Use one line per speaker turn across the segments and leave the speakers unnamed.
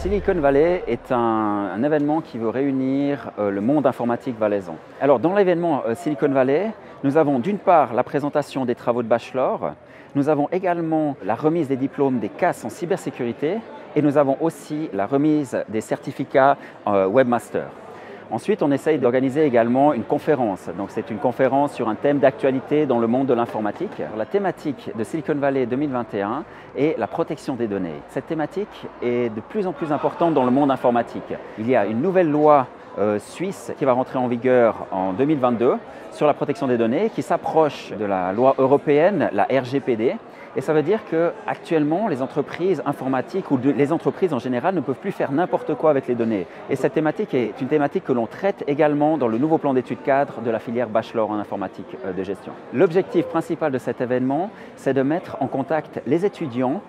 Silicon Valley est un événement qui veut réunir le monde informatique valaisan. Alors dans l'événement Silicon Valley, nous avons d'une part la présentation des travaux de bachelor, nous avons également la remise des diplômes des CAS en cybersécurité et nous avons aussi la remise des certificats Webmaster. Ensuite, on essaye d'organiser également une conférence. Donc, c'est une conférence sur un thème d'actualité dans le monde de l'informatique. La thématique de Silicon Valley 2021 est la protection des données. Cette thématique est de plus en plus importante dans le monde informatique. Il y a une nouvelle loi suisse qui va rentrer en vigueur en 2022 sur la protection des données, qui s'approche de la loi européenne, la RGPD. Et ça veut dire qu'actuellement, les entreprises informatiques ou les entreprises en général ne peuvent plus faire n'importe quoi avec les données. Et cette thématique est une thématique que l'on traite également dans le nouveau plan d'études cadre de la filière bachelor en informatique de gestion. L'objectif principal de cet événement, c'est de mettre en contact les étudiants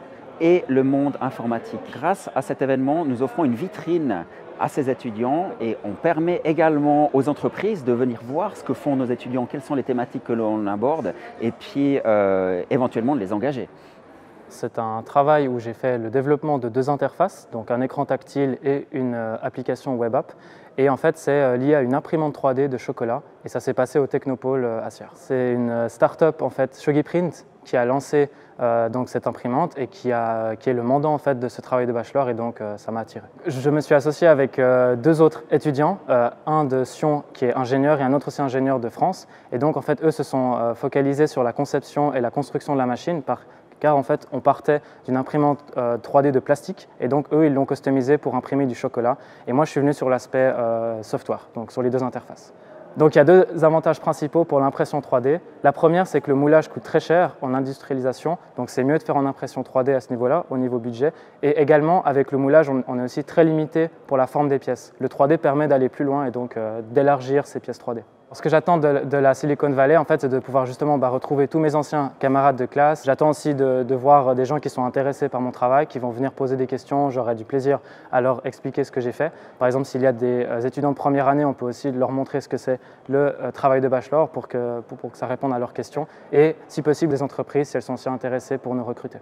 et le monde informatique. Grâce à cet événement, nous offrons une vitrine à ces étudiants et on permet également aux entreprises de venir voir ce que font nos étudiants, quelles sont les thématiques que l'on aborde et puis éventuellement de les engager.
C'est un travail où j'ai fait le développement de deux interfaces, donc un écran tactile et une application web app. Et en fait, c'est lié à une imprimante 3D de chocolat et ça s'est passé au Technopôle à Sierre. C'est une start-up en fait, Shogi Print, qui a lancé donc cette imprimante et qui est le mandant en fait, de ce travail de bachelor et donc ça m'a attiré. Je me suis associé avec deux autres étudiants, un de Sion qui est ingénieur et un autre aussi ingénieur de France. Et donc en fait, eux se sont focalisés sur la conception et la construction de la machine car en fait, on partait d'une imprimante 3D de plastique et donc eux, ils l'ont customisé pour imprimer du chocolat. Et moi, je suis venu sur l'aspect software, donc sur les deux interfaces. Donc il y a deux avantages principaux pour l'impression 3D. La première, c'est que le moulage coûte très cher en industrialisation, donc c'est mieux de faire en impression 3D à ce niveau-là, au niveau budget. Et également, avec le moulage, on est aussi très limité pour la forme des pièces. Le 3D permet d'aller plus loin et donc d'élargir ces pièces 3D. Ce que j'attends de la Silicon Valley, en fait, c'est de pouvoir justement retrouver tous mes anciens camarades de classe. J'attends aussi de voir des gens qui sont intéressés par mon travail, qui vont venir poser des questions. J'aurai du plaisir à leur expliquer ce que j'ai fait. Par exemple, s'il y a des étudiants de première année, on peut aussi leur montrer ce que c'est le travail de bachelor pour que ça réponde à leurs questions. Et si possible, des entreprises, si elles sont aussi intéressées pour nous recruter.